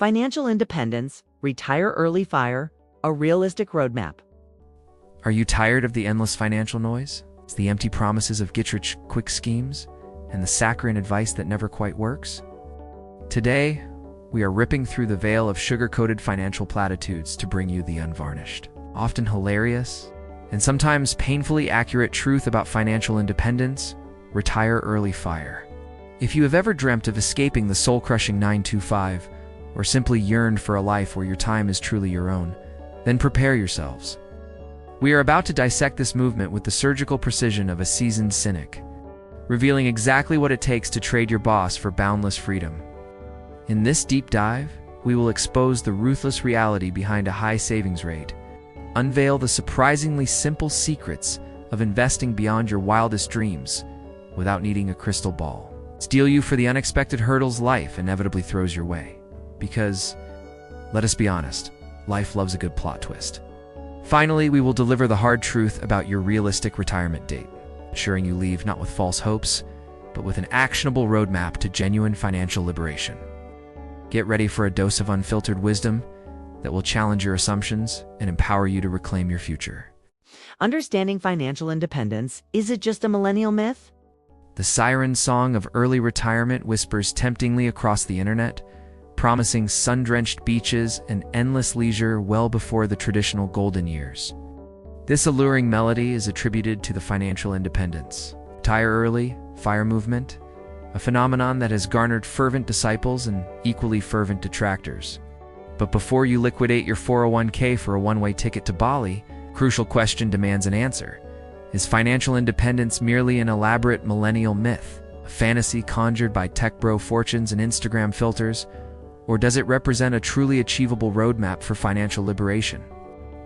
Financial independence, retire early fire, a realistic roadmap. Are you tired of the endless financial noise? It's the empty promises of get-rich-quick schemes and the saccharine advice that never quite works? Today, we are ripping through the veil of sugar-coated financial platitudes to bring you the unvarnished, often hilarious, and sometimes painfully accurate truth about financial independence, retire early fire. If you have ever dreamt of escaping the soul-crushing 9-to-5, or simply yearned for a life where your time is truly your own, then prepare yourselves. We are about to dissect this movement with the surgical precision of a seasoned cynic, revealing exactly what it takes to trade your boss for boundless freedom. In this deep dive, we will expose the ruthless reality behind a high savings rate, unveil the surprisingly simple secrets of investing beyond your wildest dreams without needing a crystal ball, steel you for the unexpected hurdles life inevitably throws your way. Because, let us be honest, life loves a good plot twist. Finally, we will deliver the hard truth about your realistic retirement date, ensuring you leave not with false hopes, but with an actionable roadmap to genuine financial liberation. Get ready for a dose of unfiltered wisdom that will challenge your assumptions and empower you to reclaim your future. Understanding financial independence, is it just a millennial myth? The siren song of early retirement whispers temptingly across the internet, promising sun-drenched beaches and endless leisure well before the traditional golden years. This alluring melody is attributed to the financial independence, retire early, fire movement, a phenomenon that has garnered fervent disciples and equally fervent detractors. But before you liquidate your 401k for a one-way ticket to Bali, a crucial question demands an answer. Is financial independence merely an elaborate millennial myth, a fantasy conjured by tech bro fortunes and Instagram filters, or does it represent a truly achievable roadmap for financial liberation?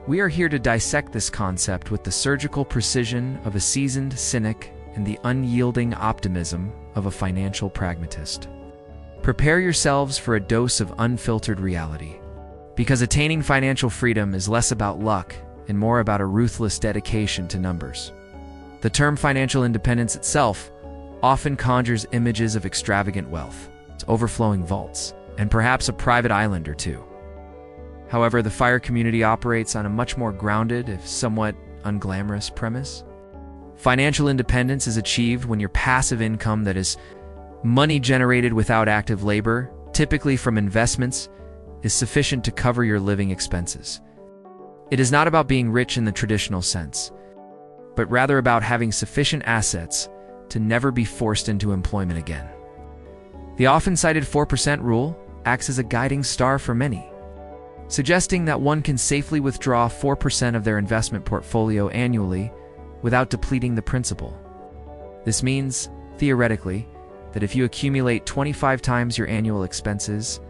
We are here to dissect this concept with the surgical precision of a seasoned cynic and the unyielding optimism of a financial pragmatist. Prepare yourselves for a dose of unfiltered reality, because attaining financial freedom is less about luck and more about a ruthless dedication to numbers. The term financial independence itself often conjures images of extravagant wealth, its overflowing vaults, and perhaps a private island or two. However, the FIRE community operates on a much more grounded, if somewhat unglamorous premise. Financial independence is achieved when your passive income, that is, money generated without active labor, typically from investments, is sufficient to cover your living expenses. It is not about being rich in the traditional sense, but rather about having sufficient assets to never be forced into employment again. The often cited 4% rule acts as a guiding star for many, suggesting that one can safely withdraw 4% of their investment portfolio annually without depleting the principal. This means, theoretically, that if you accumulate 25 times your annual expenses,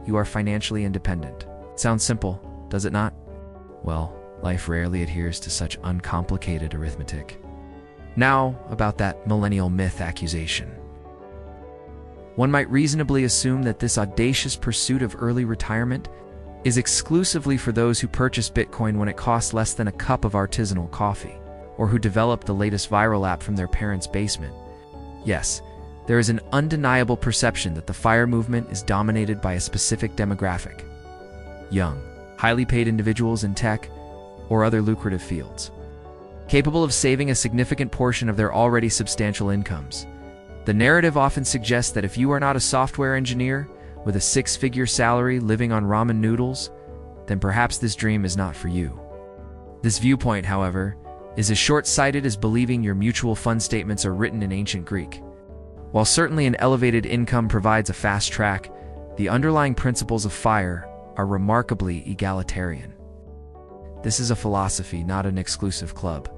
you are financially independent. Sounds simple, does it not? Well, life rarely adheres to such uncomplicated arithmetic. Now, about that millennial myth accusation. One might reasonably assume that this audacious pursuit of early retirement is exclusively for those who purchase Bitcoin when it costs less than a cup of artisanal coffee, or who develop the latest viral app from their parents' basement. Yes, there is an undeniable perception that the FIRE movement is dominated by a specific demographic: young, highly paid individuals in tech or other lucrative fields, capable of saving a significant portion of their already substantial incomes. The narrative often suggests that if you are not a software engineer with a six-figure salary living on ramen noodles, then perhaps this dream is not for you. This viewpoint, however, is as short-sighted as believing your mutual fund statements are written in ancient Greek. While certainly an elevated income provides a fast track, the underlying principles of FIRE are remarkably egalitarian. This is a philosophy, not an exclusive club.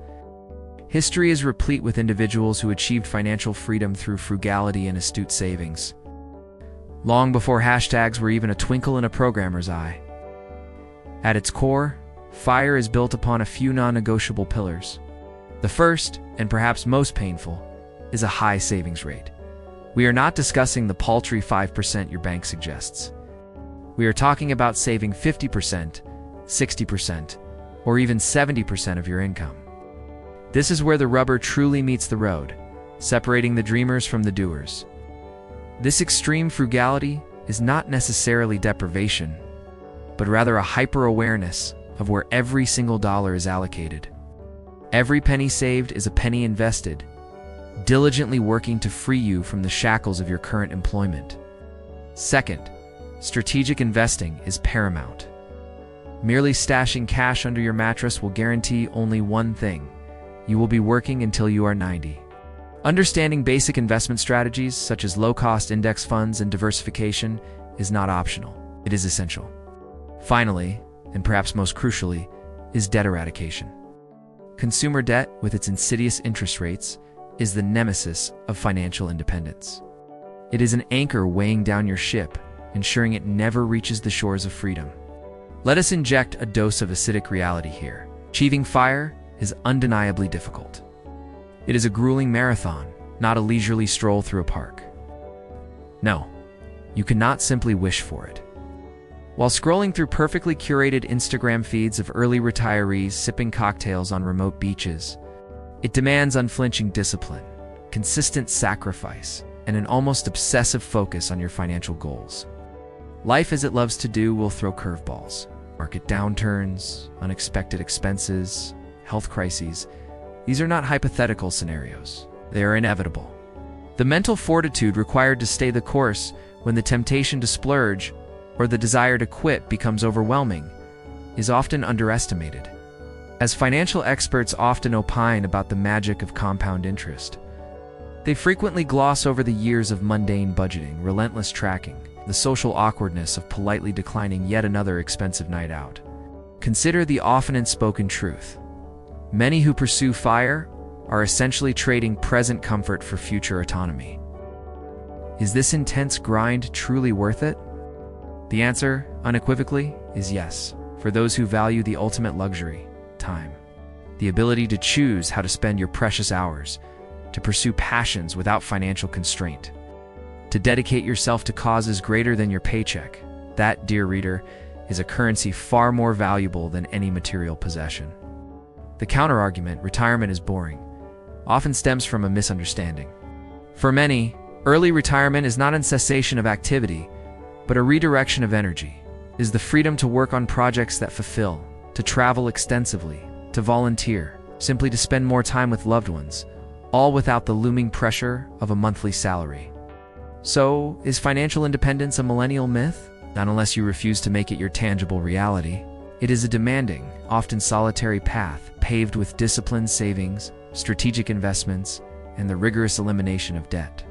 History is replete with individuals who achieved financial freedom through frugality and astute savings, long before hashtags were even a twinkle in a programmer's eye. At its core, FIRE is built upon a few non-negotiable pillars. The first, and perhaps most painful, is a high savings rate. We are not discussing the paltry 5% your bank suggests. We are talking about saving 50%, 60%, or even 70% of your income. This is where the rubber truly meets the road, separating the dreamers from the doers. This extreme frugality is not necessarily deprivation, but rather a hyper-awareness of where every single dollar is allocated. Every penny saved is a penny invested, diligently working to free you from the shackles of your current employment. Second, strategic investing is paramount. Merely stashing cash under your mattress will guarantee only one thing: you will be working until you are 90. Understanding basic investment strategies such as low-cost index funds and diversification is not optional. It is essential. Finally, and perhaps most crucially, is debt eradication. Consumer debt, with its insidious interest rates, is the nemesis of financial independence. It is an anchor weighing down your ship, ensuring it never reaches the shores of freedom. Let us inject a dose of acidic reality here. Achieving FIRE is undeniably difficult. It is a grueling marathon, not a leisurely stroll through a park. No, you cannot simply wish for it. While scrolling through perfectly curated Instagram feeds of early retirees sipping cocktails on remote beaches, it demands unflinching discipline, consistent sacrifice, and an almost obsessive focus on your financial goals. Life, as it loves to do, will throw curveballs. Market downturns, unexpected expenses, health crises. These are not hypothetical scenarios. They are inevitable. The mental fortitude required to stay the course when the temptation to splurge or the desire to quit becomes overwhelming is often underestimated. As financial experts often opine about the magic of compound interest, they frequently gloss over the years of mundane budgeting, relentless tracking, the social awkwardness of politely declining yet another expensive night out. Consider the often unspoken truth. Many who pursue FIRE are essentially trading present comfort for future autonomy. Is this intense grind truly worth it? The answer, unequivocally, is yes, for those who value the ultimate luxury: time. The ability to choose how to spend your precious hours, to pursue passions without financial constraint, to dedicate yourself to causes greater than your paycheck. That, dear reader, is a currency far more valuable than any material possession. The counterargument, retirement is boring, often stems from a misunderstanding. For many, early retirement is not a cessation of activity, but a redirection of energy. It is the freedom to work on projects that fulfill, to travel extensively, to volunteer, simply to spend more time with loved ones, all without the looming pressure of a monthly salary. So, is financial independence a millennial myth? Not unless you refuse to make it your tangible reality. It is a demanding, often solitary path, paved with disciplined savings, strategic investments, and the rigorous elimination of debt.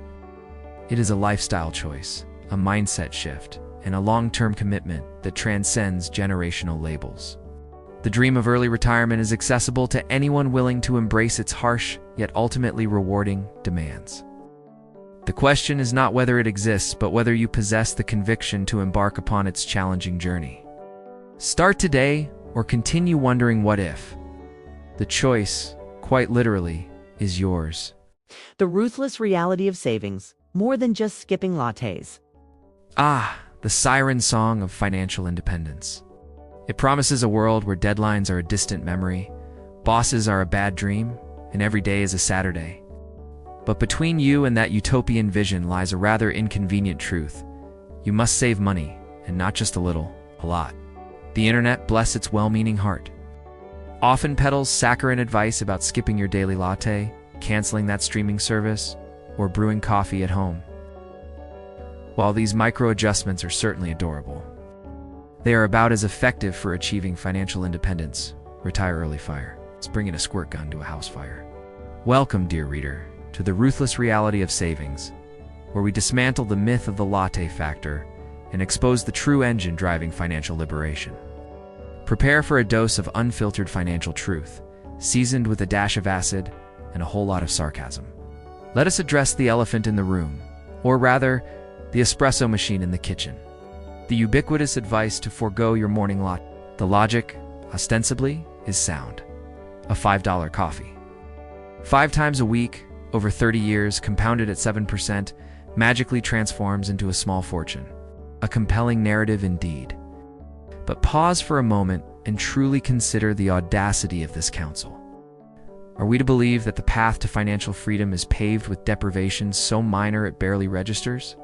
It is a lifestyle choice, a mindset shift, and a long-term commitment that transcends generational labels. The dream of early retirement is accessible to anyone willing to embrace its harsh, yet ultimately rewarding, demands. The question is not whether it exists, but whether you possess the conviction to embark upon its challenging journey. Start today, or continue wondering what if. The choice, quite literally, is yours. The ruthless reality of savings, more than just skipping lattes. Ah, the siren song of financial independence. It promises a world where deadlines are a distant memory, bosses are a bad dream, and every day is a Saturday. But between you and that utopian vision lies a rather inconvenient truth. You must save money, and not just a little, a lot. The internet, bless its well-meaning heart, often peddles saccharine advice about skipping your daily latte, canceling that streaming service, or brewing coffee at home. While these micro-adjustments are certainly adorable, they are about as effective for achieving financial independence. Retire early FIRE. It's bringing a squirt gun to a house fire. Welcome, dear reader, to the ruthless reality of savings, where we dismantle the myth of the latte factor and expose the true engine driving financial liberation. Prepare for a dose of unfiltered financial truth, seasoned with a dash of acid and a whole lot of sarcasm. Let us address the elephant in the room, or rather, the espresso machine in the kitchen. The ubiquitous advice to forego your morning latte. The logic, ostensibly, is sound. A $5 coffee. 5 times a week, over 30 years, compounded at 7%, magically transforms into a small fortune. A compelling narrative indeed. But pause for a moment and truly consider the audacity of this counsel. Are we to believe that the path to financial freedom is paved with deprivations so minor it barely registers?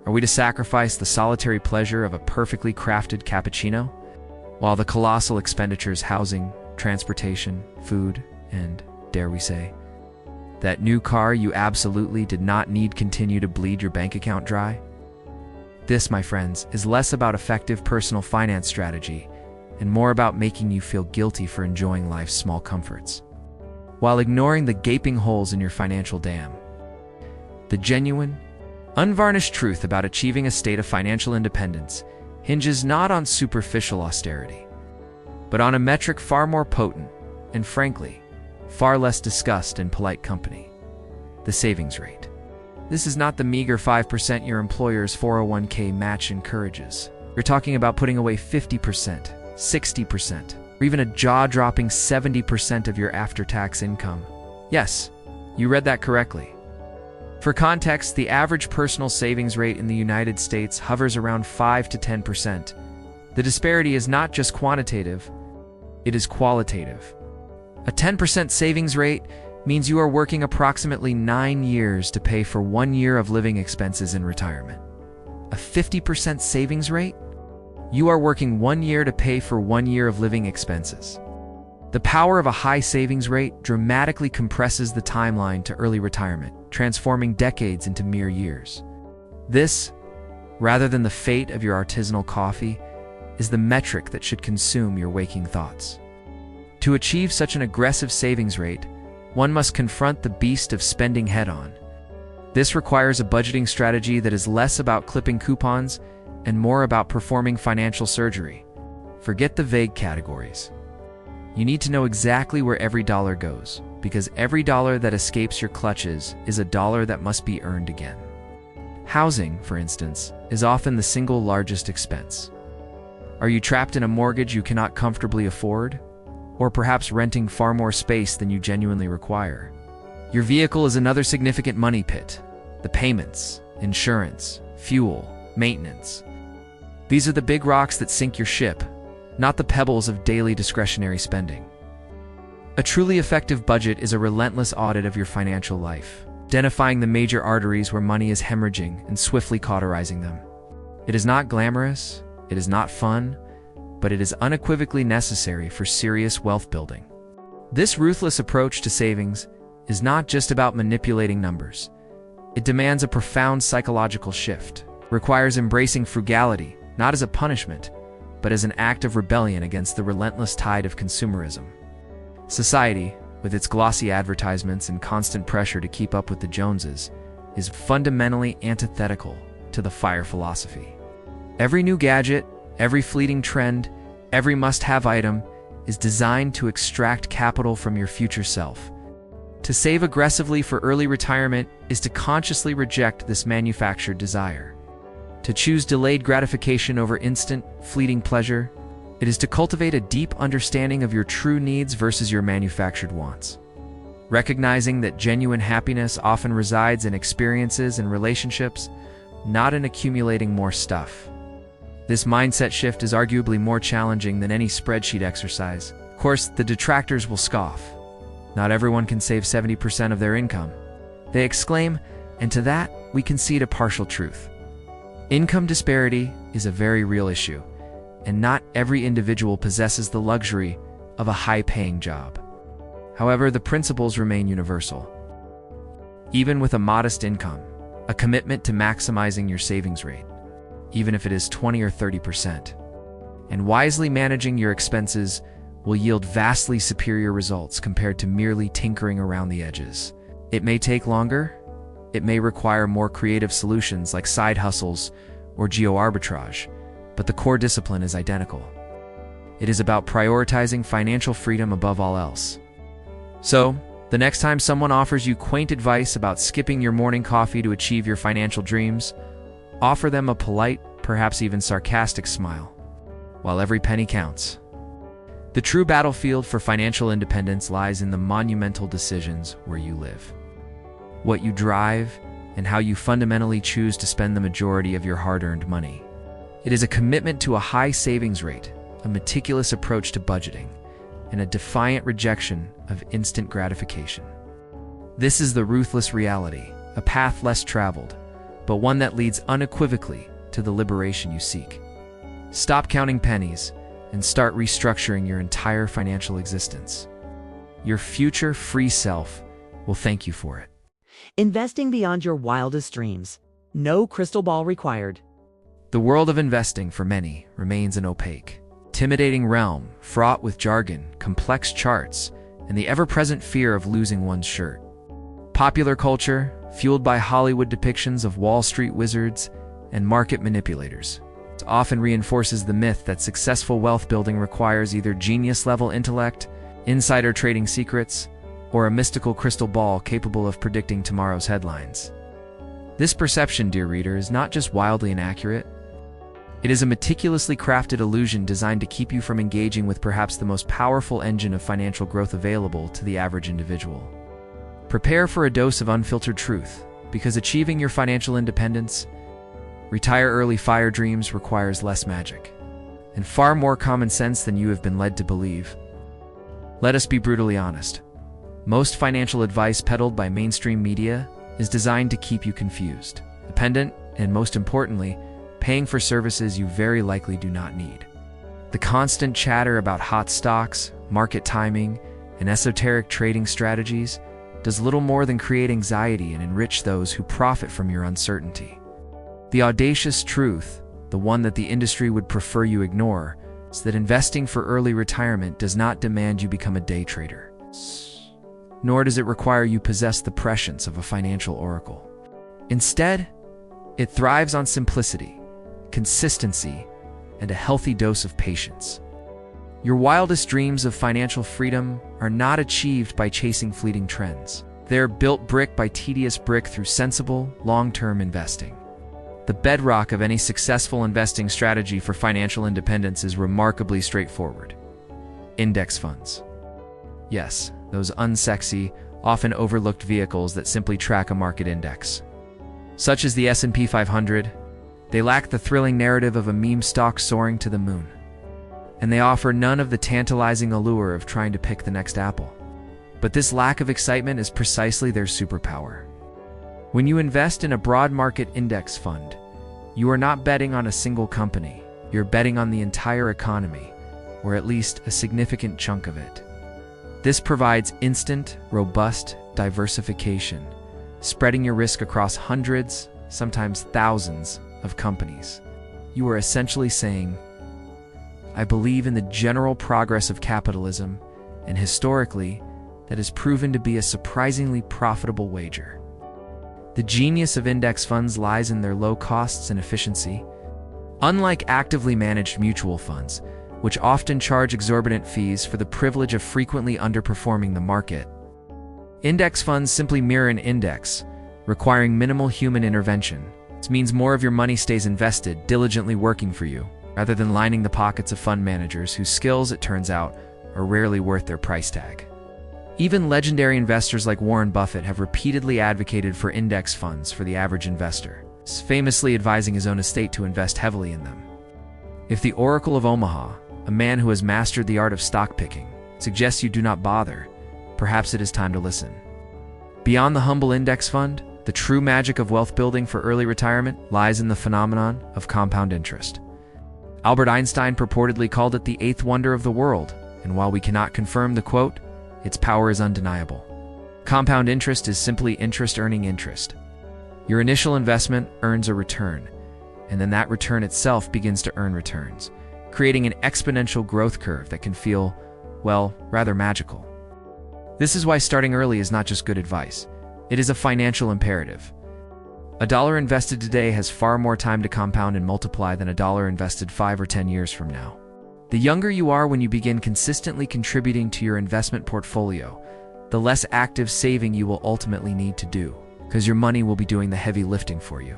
Are we to sacrifice the solitary pleasure of a perfectly crafted cappuccino, while the colossal expenditures housing, transportation, food, and, dare we say, that new car you absolutely did not need continue to bleed your bank account dry? This, my friends, is less about effective personal finance strategy and more about making you feel guilty for enjoying life's small comforts, while ignoring the gaping holes in your financial dam. The genuine, unvarnished truth about achieving a state of financial independence hinges not on superficial austerity, but on a metric far more potent and, frankly, far less discussed in polite company: the savings rate. This is not the meager 5% your employer's 401k match encourages. You're talking about putting away 50%, 60%, or even a jaw-dropping 70% of your after-tax income. Yes, you read that correctly. For context, the average personal savings rate in the United States hovers around 5 to 10%. The disparity is not just quantitative, it is qualitative. A 10% savings rate means you are working approximately 9 years to pay for 1 year of living expenses in retirement. A 50% savings rate? You are working 1 year to pay for 1 year of living expenses. The power of a high savings rate dramatically compresses the timeline to early retirement, transforming decades into mere years. This, rather than the fate of your artisanal coffee, is the metric that should consume your waking thoughts. To achieve such an aggressive savings rate, one must confront the beast of spending head-on. This requires a budgeting strategy that is less about clipping coupons and more about performing financial surgery. Forget the vague categories. You need to know exactly where every dollar goes, because every dollar that escapes your clutches is a dollar that must be earned again. Housing, for instance, is often the single largest expense. Are you trapped in a mortgage you cannot comfortably afford? Or perhaps renting far more space than you genuinely require? Your vehicle is another significant money pit. The payments, insurance, fuel, maintenance. These are the big rocks that sink your ship, not the pebbles of daily discretionary spending. A truly effective budget is a relentless audit of your financial life, identifying the major arteries where money is hemorrhaging and swiftly cauterizing them. It is not glamorous, it is not fun, but it is unequivocally necessary for serious wealth building. This ruthless approach to savings is not just about manipulating numbers. It demands a profound psychological shift, requires embracing frugality, not as a punishment, but as an act of rebellion against the relentless tide of consumerism. Society, with its glossy advertisements and constant pressure to keep up with the Joneses, is fundamentally antithetical to the FIRE philosophy. Every new gadget, every fleeting trend, every must-have item is designed to extract capital from your future self. To save aggressively for early retirement is to consciously reject this manufactured desire. To choose delayed gratification over instant, fleeting pleasure, it is to cultivate a deep understanding of your true needs versus your manufactured wants. Recognizing that genuine happiness often resides in experiences and relationships, not in accumulating more stuff. This mindset shift is arguably more challenging than any spreadsheet exercise. Of course, the detractors will scoff. Not everyone can save 70% of their income, they exclaim, and to that, we concede a partial truth. Income disparity is a very real issue, and not every individual possesses the luxury of a high-paying job. However, the principles remain universal. Even with a modest income, a commitment to maximizing your savings rate, even if it is 20 or 30%, and wisely managing your expenses will yield vastly superior results compared to merely tinkering around the edges. It may take longer, it may require more creative solutions like side hustles or geo-arbitrage, but the core discipline is identical. It is about prioritizing financial freedom above all else. So, the next time someone offers you quaint advice about skipping your morning coffee to achieve your financial dreams, offer them a polite, perhaps even sarcastic smile, while every penny counts. The true battlefield for financial independence lies in the monumental decisions where you live, what you drive, and how you fundamentally choose to spend the majority of your hard-earned money. It is a commitment to a high savings rate, a meticulous approach to budgeting, and a defiant rejection of instant gratification. This is the ruthless reality, a path less traveled, but one that leads unequivocally to the liberation you seek. Stop counting pennies and start restructuring your entire financial existence. Your future free self will thank you for it. Investing beyond your wildest dreams. No crystal ball required. The world of investing for many remains an opaque, intimidating realm fraught with jargon, complex charts, and the ever-present fear of losing one's shirt. Popular culture, fueled by Hollywood depictions of Wall Street wizards and market manipulators, often reinforces the myth that successful wealth building requires either genius-level intellect, insider trading secrets, or a mystical crystal ball capable of predicting tomorrow's headlines. This perception, dear reader, is not just wildly inaccurate. It is a meticulously crafted illusion designed to keep you from engaging with perhaps the most powerful engine of financial growth available to the average individual. Prepare for a dose of unfiltered truth, because achieving your financial independence, retire early fire dreams requires less magic, and far more common sense than you have been led to believe. Let us be brutally honest. Most financial advice peddled by mainstream media is designed to keep you confused, dependent, and most importantly, paying for services you very likely do not need. The constant chatter about hot stocks, market timing, and esoteric trading strategies does little more than create anxiety and enrich those who profit from your uncertainty. The audacious truth, the one that the industry would prefer you ignore, is that investing for early retirement does not demand you become a day trader, nor does it require you possess the prescience of a financial oracle. Instead, it thrives on simplicity, consistency, and a healthy dose of patience. Your wildest dreams of financial freedom are not achieved by chasing fleeting trends. They are built brick by tedious brick through sensible, long-term investing. The bedrock of any successful investing strategy for financial independence is remarkably straightforward. Index funds. Yes, those unsexy, often overlooked vehicles that simply track a market index. Such as the S&P 500, they lack the thrilling narrative of a meme stock soaring to the moon. And they offer none of the tantalizing allure of trying to pick the next apple. But this lack of excitement is precisely their superpower. When you invest in a broad market index fund, you are not betting on a single company. You're betting on the entire economy, or at least a significant chunk of it. This provides instant, robust diversification, spreading your risk across hundreds, sometimes thousands, of companies. You are essentially saying, I believe in the general progress of capitalism, and historically, that has proven to be a surprisingly profitable wager. The genius of index funds lies in their low costs and efficiency. Unlike actively managed mutual funds, which often charge exorbitant fees for the privilege of frequently underperforming the market, index funds simply mirror an index, requiring minimal human intervention. This means more of your money stays invested, diligently working for you, rather than lining the pockets of fund managers whose skills, it turns out, are rarely worth their price tag. Even legendary investors like Warren Buffett have repeatedly advocated for index funds for the average investor, famously advising his own estate to invest heavily in them. If the Oracle of Omaha, a man who has mastered the art of stock picking, suggests you do not bother, perhaps it is time to listen. Beyond the humble index fund, the true magic of wealth building for early retirement lies in the phenomenon of compound interest. Albert Einstein purportedly called it the eighth wonder of the world, and while we cannot confirm the quote, its power is undeniable. Compound interest is simply interest earning interest. Your initial investment earns a return, and then that return itself begins to earn returns, creating an exponential growth curve that can feel, well, rather magical. This is why starting early is not just good advice. It is a financial imperative. A dollar invested today has far more time to compound and multiply than a dollar invested 5 or 10 years from now. The younger you are when you begin consistently contributing to your investment portfolio, the less active saving you will ultimately need to do, because your money will be doing the heavy lifting for you.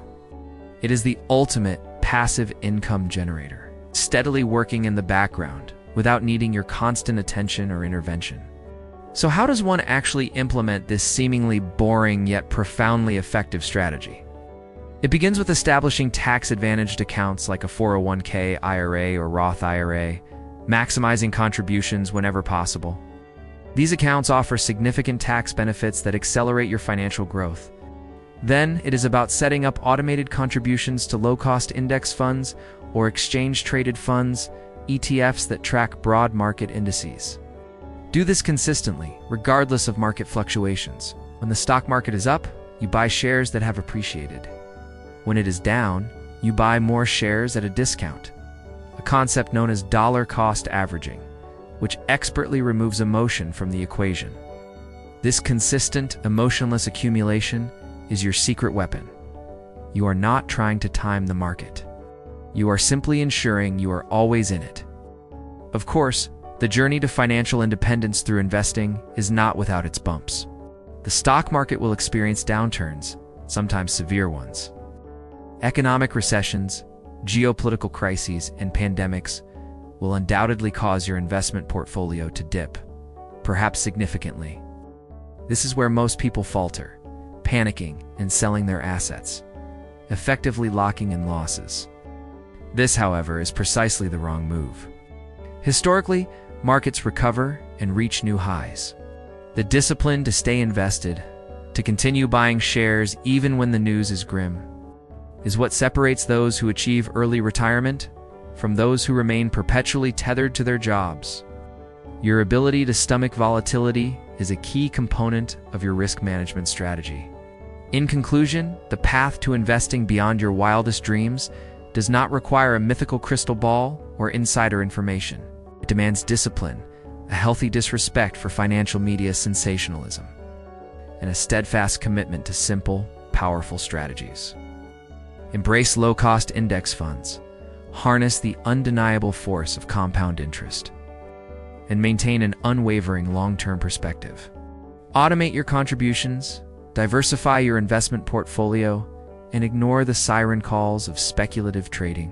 It is the ultimate passive income generator, steadily working in the background without needing your constant attention or intervention. So how does one actually implement this seemingly boring yet profoundly effective strategy? It begins with establishing tax-advantaged accounts like a 401k, IRA, or Roth IRA, maximizing contributions whenever possible. These accounts offer significant tax benefits that accelerate your financial growth. Then it is about setting up automated contributions to low-cost index funds or exchange-traded funds, ETFs that track broad market indices. Do this consistently, regardless of market fluctuations. When the stock market is up, you buy shares that have appreciated. When it is down, you buy more shares at a discount, a concept known as dollar cost averaging, which expertly removes emotion from the equation. This consistent, emotionless accumulation is your secret weapon. You are not trying to time the market. You are simply ensuring you are always in it. Of course, the journey to financial independence through investing is not without its bumps. The stock market will experience downturns, sometimes severe ones. Economic recessions, geopolitical crises, and pandemics will undoubtedly cause your investment portfolio to dip, perhaps significantly. This is where most people falter, panicking and selling their assets, effectively locking in losses. This, however, is precisely the wrong move. Historically, markets recover and reach new highs. The discipline to stay invested, to continue buying shares even when the news is grim, is what separates those who achieve early retirement from those who remain perpetually tethered to their jobs. Your ability to stomach volatility is a key component of your risk management strategy. In conclusion, the path to investing beyond your wildest dreams does not require a mythical crystal ball or insider information. It demands discipline, a healthy disrespect for financial media sensationalism, and a steadfast commitment to simple, powerful strategies. Embrace low-cost index funds, harness the undeniable force of compound interest, and maintain an unwavering long-term perspective. Automate your contributions, diversify your investment portfolio, and ignore the siren calls of speculative trading.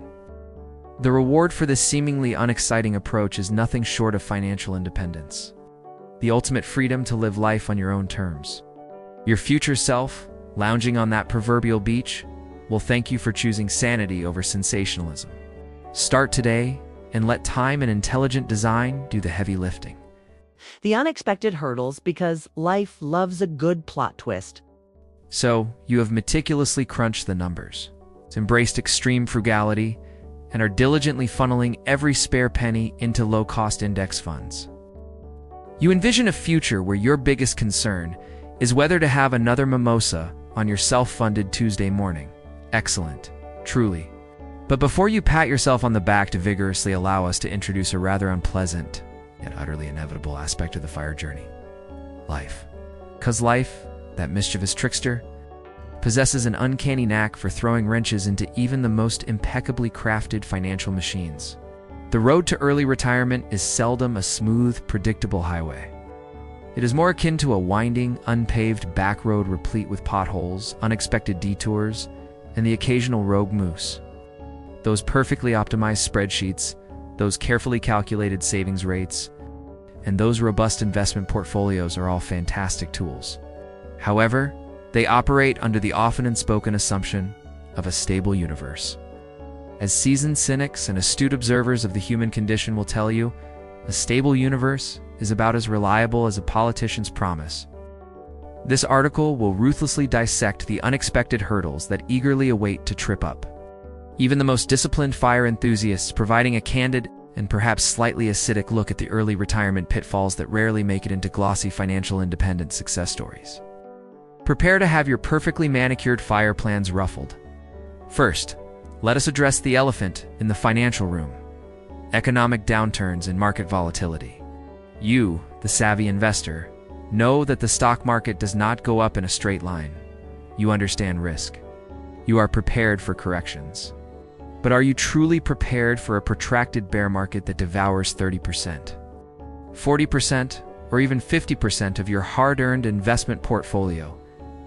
The reward for this seemingly unexciting approach is nothing short of financial independence, the ultimate freedom to live life on your own terms. Your future self, lounging on that proverbial beach, will thank you for choosing sanity over sensationalism. Start today and let time and intelligent design do the heavy lifting. The unexpected hurdles, because life loves a good plot twist. So, you have meticulously crunched the numbers, embraced extreme frugality, and are diligently funneling every spare penny into low-cost index funds. You envision a future where your biggest concern is whether to have another mimosa on your self-funded Tuesday morning. Excellent, truly. But before you pat yourself on the back to vigorously allow us to introduce a rather unpleasant, yet utterly inevitable aspect of the FIRE journey. Life. 'Cause life, that mischievous trickster, possesses an uncanny knack for throwing wrenches into even the most impeccably crafted financial machines. The road to early retirement is seldom a smooth, predictable highway. It is more akin to a winding, unpaved back road replete with potholes, unexpected detours, and the occasional rogue moose. Those perfectly optimized spreadsheets, those carefully calculated savings rates, and those robust investment portfolios are all fantastic tools. However, they operate under the often unspoken assumption of a stable universe. As seasoned cynics and astute observers of the human condition will tell you, a stable universe is about as reliable as a politician's promise. This article will ruthlessly dissect the unexpected hurdles that eagerly await to trip up. Even the most disciplined FIRE enthusiasts providing a candid and perhaps slightly acidic look at the early retirement pitfalls that rarely make it into glossy financial independence success stories. Prepare to have your perfectly manicured FIRE plans ruffled. First, let us address the elephant in the financial room: economic downturns and market volatility. You, the savvy investor, know that the stock market does not go up in a straight line. You understand risk. You are prepared for corrections. But are you truly prepared for a protracted bear market that devours 30%, 40%, or even 50% of your hard-earned investment portfolio,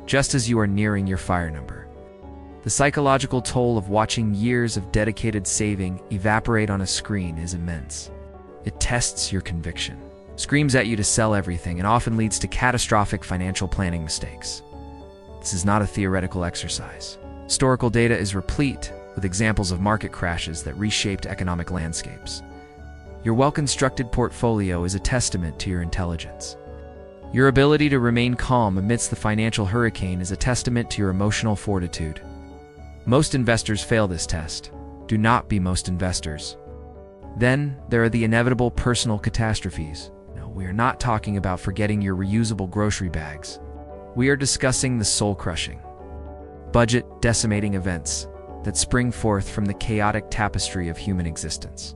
just as you are nearing your FIRE number? The psychological toll of watching years of dedicated saving evaporate on a screen is immense. It tests your conviction, screams at you to sell everything, and often leads to catastrophic financial planning mistakes. This is not a theoretical exercise. Historical data is replete with examples of market crashes that reshaped economic landscapes. Your well-constructed portfolio is a testament to your intelligence. Your ability to remain calm amidst the financial hurricane is a testament to your emotional fortitude. Most investors fail this test. Do not be most investors. Then, there are the inevitable personal catastrophes. No, we are not talking about forgetting your reusable grocery bags. We are discussing the soul-crushing, budget-decimating events that spring forth from the chaotic tapestry of human existence.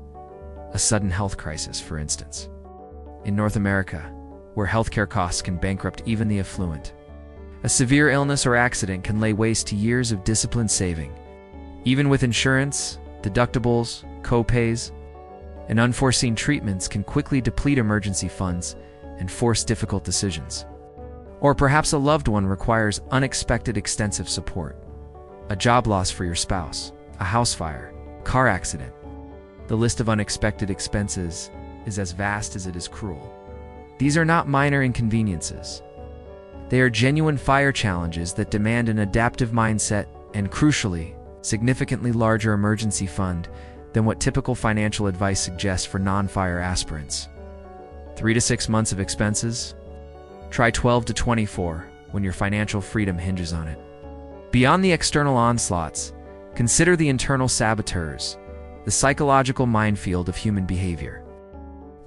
A sudden health crisis, for instance. In North America, where healthcare costs can bankrupt even the affluent, a severe illness or accident can lay waste to years of disciplined saving. Even with insurance, deductibles, co-pays, and unforeseen treatments can quickly deplete emergency funds and force difficult decisions. Or perhaps a loved one requires unexpected extensive support. A job loss for your spouse, a house fire, car accident. The list of unexpected expenses is as vast as it is cruel. These are not minor inconveniences. They are genuine fire challenges that demand an adaptive mindset and, crucially, significantly larger emergency fund than what typical financial advice suggests for non-fire aspirants. 3 to 6 months of expenses? Try 12 to 24 when your financial freedom hinges on it. Beyond the external onslaughts, consider the internal saboteurs, the psychological minefield of human behavior.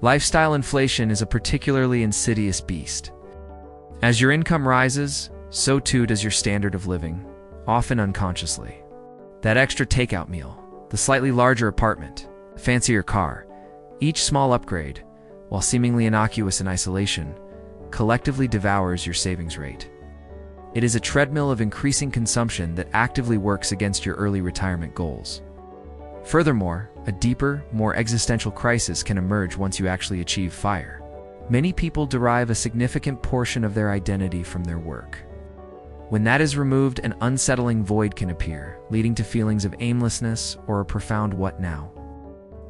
Lifestyle inflation is a particularly insidious beast. As your income rises, so too does your standard of living, often unconsciously. That extra takeout meal, the slightly larger apartment, the fancier car, each small upgrade, while seemingly innocuous in isolation, collectively devours your savings rate. It is a treadmill of increasing consumption that actively works against your early retirement goals. Furthermore, a deeper, more existential crisis can emerge once you actually achieve FIRE. Many people derive a significant portion of their identity from their work. When that is removed, an unsettling void can appear, leading to feelings of aimlessness or a profound "what now?"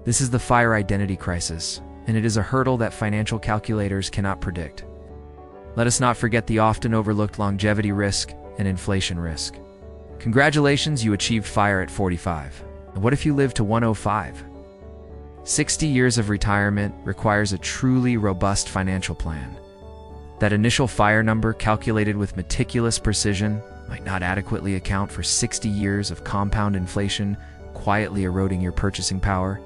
This is the FIRE identity crisis, and it is a hurdle that financial calculators cannot predict. Let us not forget the often overlooked longevity risk and inflation risk. Congratulations, you achieved FIRE at 45. And what if you live to 105? 60 years of retirement requires a truly robust financial plan. That initial FIRE number, calculated with meticulous precision, might not adequately account for 60 years of compound inflation quietly eroding your purchasing power.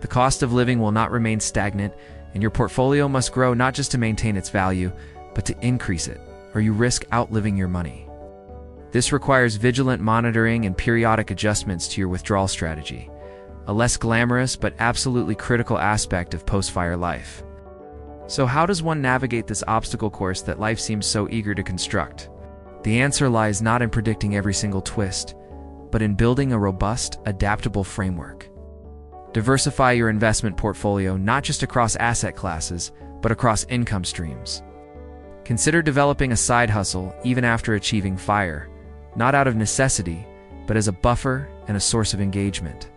The cost of living will not remain stagnant, and your portfolio must grow not just to maintain its value, but to increase it, or you risk outliving your money. This requires vigilant monitoring and periodic adjustments to your withdrawal strategy, a less glamorous but absolutely critical aspect of post-FIRE life. So how does one navigate this obstacle course that life seems so eager to construct? The answer lies not in predicting every single twist, but in building a robust, adaptable framework. Diversify your investment portfolio not just across asset classes, but across income streams. Consider developing a side hustle even after achieving FIRE, not out of necessity, but as a buffer and a source of engagement.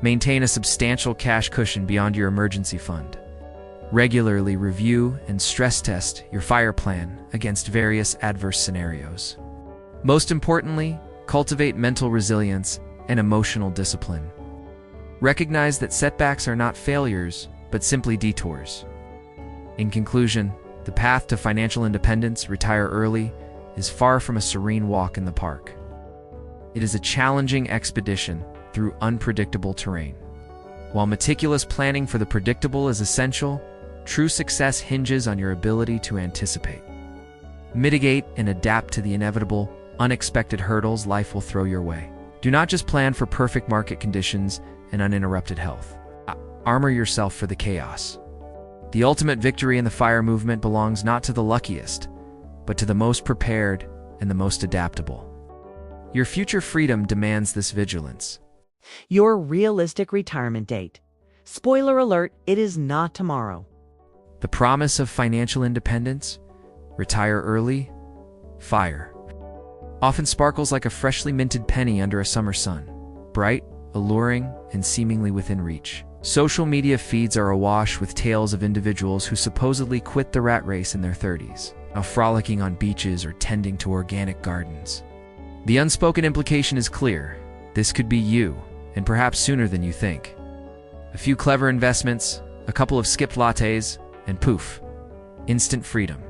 Maintain a substantial cash cushion beyond your emergency fund. Regularly review and stress test your FIRE plan against various adverse scenarios. Most importantly, cultivate mental resilience and emotional discipline. Recognize that setbacks are not failures, but simply detours. In conclusion, the path to financial independence, retire early, is far from a serene walk in the park. It is a challenging expedition through unpredictable terrain. While meticulous planning for the predictable is essential, true success hinges on your ability to anticipate, mitigate, and adapt to the inevitable, unexpected hurdles life will throw your way. Do not just plan for perfect market conditions and uninterrupted health. Armor yourself for the chaos. The ultimate victory in the FIRE movement belongs not to the luckiest, but to the most prepared and the most adaptable. Your future freedom demands this vigilance. Your realistic retirement date. Spoiler alert, it is not tomorrow. The promise of financial independence, retire early, FIRE, often sparkles like a freshly minted penny under a summer sun, bright, alluring, and seemingly within reach. Social media feeds are awash with tales of individuals who supposedly quit the rat race in their 30s, now frolicking on beaches or tending to organic gardens. The unspoken implication is clear. This could be you, and perhaps sooner than you think. A few clever investments, a couple of skipped lattes, and poof, instant freedom.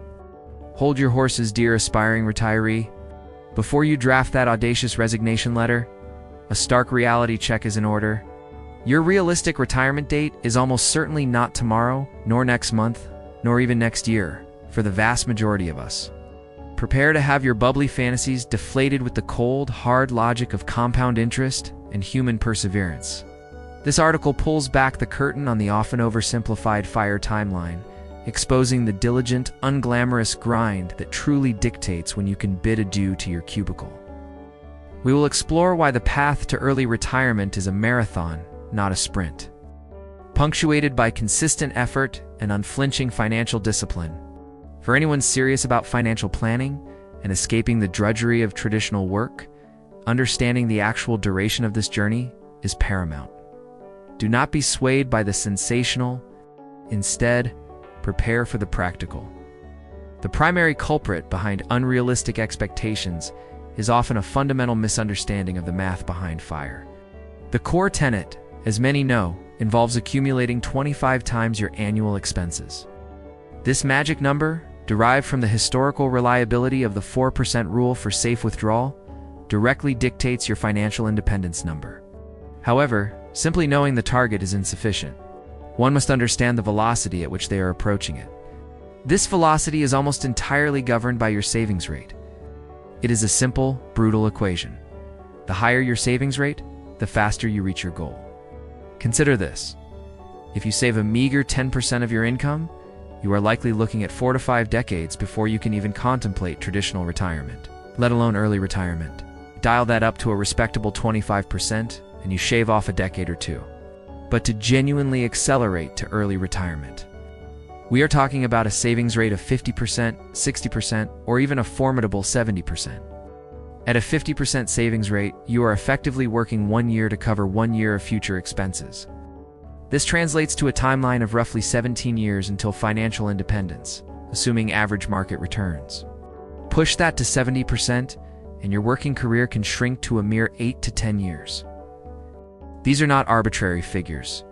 Hold your horses, dear aspiring retiree. Before you draft that audacious resignation letter, a stark reality check is in order. Your realistic retirement date is almost certainly not tomorrow, nor next month, nor even next year, for the vast majority of us. Prepare to have your bubbly fantasies deflated with the cold, hard logic of compound interest and human perseverance. This article pulls back the curtain on the often oversimplified FIRE timeline, exposing the diligent, unglamorous grind that truly dictates when you can bid adieu to your cubicle. We will explore why the path to early retirement is a marathon, not a sprint. Punctuated by consistent effort and unflinching financial discipline. For anyone serious about financial planning and escaping the drudgery of traditional work, understanding the actual duration of this journey is paramount. Do not be swayed by the sensational. Instead, prepare for the practical. The primary culprit behind unrealistic expectations is often a fundamental misunderstanding of the math behind FIRE. The core tenet, as many know, involves accumulating 25 times your annual expenses. This magic number, derived from the historical reliability of the 4% rule for safe withdrawal, directly dictates your financial independence number. However, simply knowing the target is insufficient. One must understand the velocity at which they are approaching it. This velocity is almost entirely governed by your savings rate. It is a simple, brutal equation. The higher your savings rate, the faster you reach your goal. Consider this. If you save a meager 10% of your income, you are likely looking at 4 to 5 decades before you can even contemplate traditional retirement, let alone early retirement. Dial that up to a respectable 25%, and you shave off a decade or two. But to genuinely accelerate to early retirement, we are talking about a savings rate of 50%, 60%, or even a formidable 70%. At a 50% savings rate, you are effectively working 1 year to cover 1 year of future expenses. This translates to a timeline of roughly 17 years until financial independence, assuming average market returns. Push that to 70%, and your working career can shrink to a mere 8 to 10 years. These are not arbitrary figures.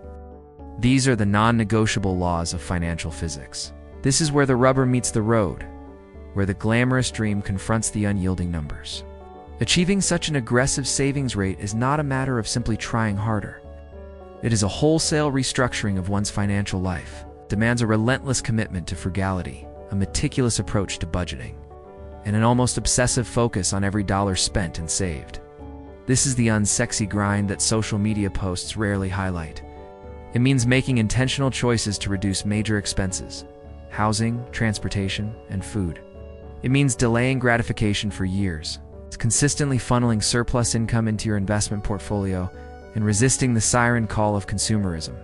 These are the non-negotiable laws of financial physics. This is where the rubber meets the road, where the glamorous dream confronts the unyielding numbers. Achieving such an aggressive savings rate is not a matter of simply trying harder. It is a wholesale restructuring of one's financial life. It demands a relentless commitment to frugality, a meticulous approach to budgeting, and an almost obsessive focus on every dollar spent and saved. This is the unsexy grind that social media posts rarely highlight. It means making intentional choices to reduce major expenses: housing, transportation, and food. It means delaying gratification for years. It's consistently funneling surplus income into your investment portfolio and resisting the siren call of consumerism.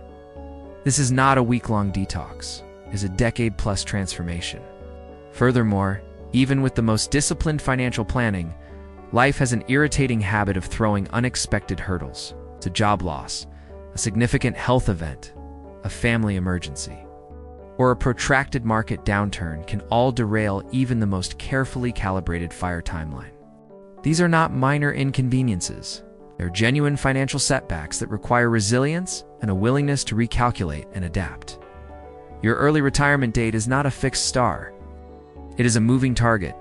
This is not a week-long detox. It is a decade-plus transformation. Furthermore, even with the most disciplined financial planning, life has an irritating habit of throwing unexpected hurdles. It's a job loss, a significant health event, a family emergency, or a protracted market downturn can all derail even the most carefully calibrated FIRE timeline. These are not minor inconveniences. They're genuine financial setbacks that require resilience and a willingness to recalculate and adapt. Your early retirement date is not a fixed star. It is a moving target,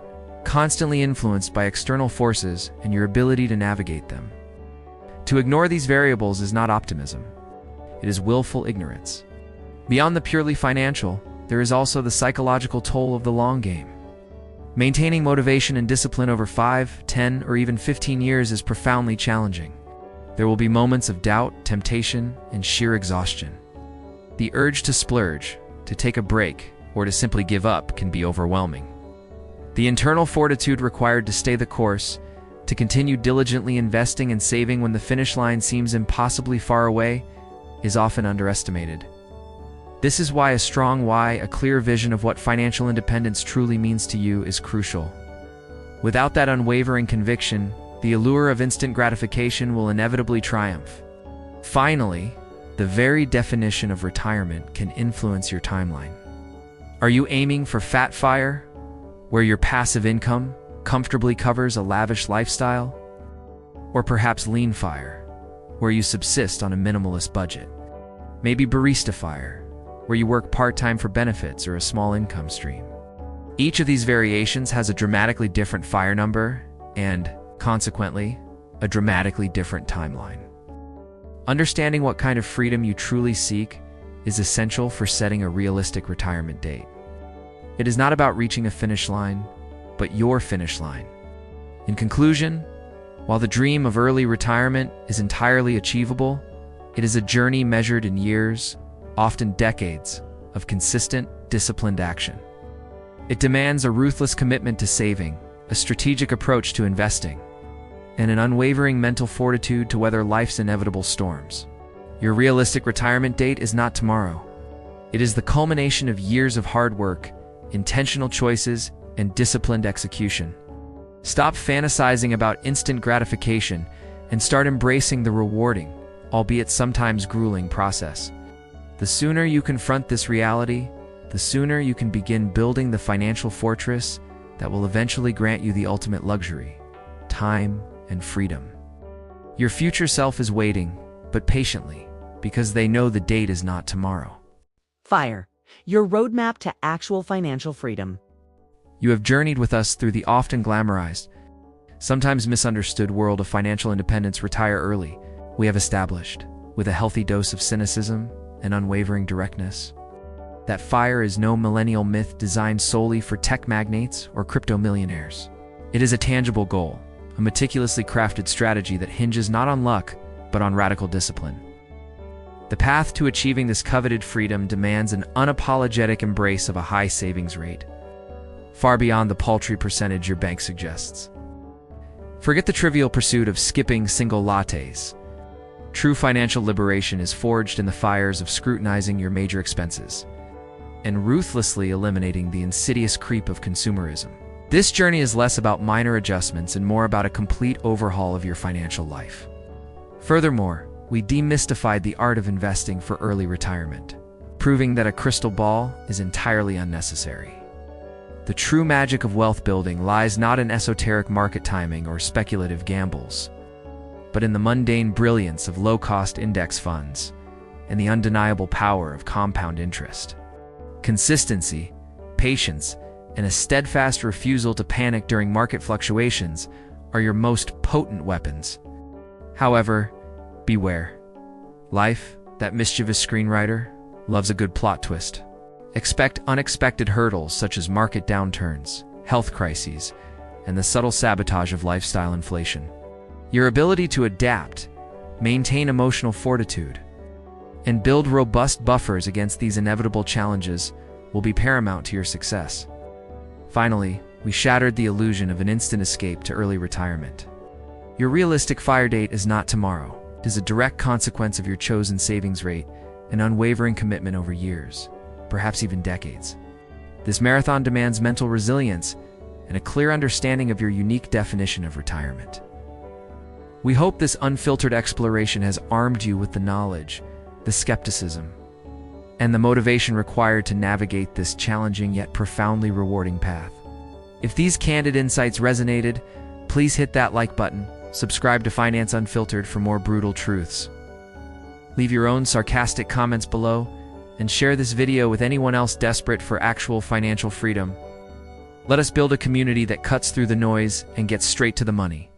constantly influenced by external forces and your ability to navigate them. To ignore these variables is not optimism. It is willful ignorance. Beyond the purely financial, there is also the psychological toll of the long game. Maintaining motivation and discipline over 5, 10, or even 15 years is profoundly challenging. There will be moments of doubt, temptation, and sheer exhaustion. The urge to splurge, to take a break, or to simply give up can be overwhelming. The internal fortitude required to stay the course, to continue diligently investing and saving when the finish line seems impossibly far away, is often underestimated. This is why a strong why, a clear vision of what financial independence truly means to you, is crucial. Without that unwavering conviction, the allure of instant gratification will inevitably triumph. Finally, the very definition of retirement can influence your timeline. Are you aiming for fat FIRE, where your passive income comfortably covers a lavish lifestyle? Or perhaps lean FIRE, where you subsist on a minimalist budget? Maybe barista FIRE, where you work part-time for benefits or a small income stream? Each of these variations has a dramatically different fire number and, consequently, a dramatically different timeline. Understanding what kind of freedom you truly seek is essential for setting a realistic retirement date. It is not about reaching a finish line, but your finish line. In conclusion, while the dream of early retirement is entirely achievable, it is a journey measured in years, often decades, of consistent, disciplined action. It demands a ruthless commitment to saving, a strategic approach to investing, and an unwavering mental fortitude to weather life's inevitable storms. Your realistic retirement date is not tomorrow. It is the culmination of years of hard work, intentional choices, and disciplined execution. Stop fantasizing about instant gratification and start embracing the rewarding, albeit sometimes grueling, process. The sooner you confront this reality, the sooner you can begin building the financial fortress that will eventually grant you the ultimate luxury, time, and freedom. Your future self is waiting, but patiently, because they know the date is not tomorrow. FIRE, your roadmap to actual financial freedom. You have journeyed with us through the often glamorized, sometimes misunderstood world of financial independence. Retire early, we have established, with a healthy dose of cynicism and unwavering directness, that FIRE is no millennial myth designed solely for tech magnates or crypto millionaires. It is a tangible goal, a meticulously crafted strategy that hinges not on luck, but on radical discipline. The path to achieving this coveted freedom demands an unapologetic embrace of a high savings rate, far beyond the paltry percentage your bank suggests. Forget the trivial pursuit of skipping single lattes. True financial liberation is forged in the fires of scrutinizing your major expenses and ruthlessly eliminating the insidious creep of consumerism. This journey is less about minor adjustments and more about a complete overhaul of your financial life. Furthermore, we demystified the art of investing for early retirement, proving that a crystal ball is entirely unnecessary. The true magic of wealth building lies not in esoteric market timing or speculative gambles, but in the mundane brilliance of low-cost index funds and the undeniable power of compound interest. Consistency, patience, and a steadfast refusal to panic during market fluctuations are your most potent weapons. However, beware. Life, that mischievous screenwriter, loves a good plot twist. Expect unexpected hurdles such as market downturns, health crises, and the subtle sabotage of lifestyle inflation. Your ability to adapt, maintain emotional fortitude, and build robust buffers against these inevitable challenges will be paramount to your success. Finally, we shattered the illusion of an instant escape to early retirement. Your realistic FIRE date is not tomorrow. It is a direct consequence of your chosen savings rate and unwavering commitment over years, perhaps even decades. This marathon demands mental resilience and a clear understanding of your unique definition of retirement. We hope this unfiltered exploration has armed you with the knowledge, the skepticism, and the motivation required to navigate this challenging yet profoundly rewarding path. If these candid insights resonated, please hit that like button, subscribe to Finance Unfiltered for more brutal truths. Leave your own sarcastic comments below, and share this video with anyone else desperate for actual financial freedom. Let us build a community that cuts through the noise and gets straight to the money.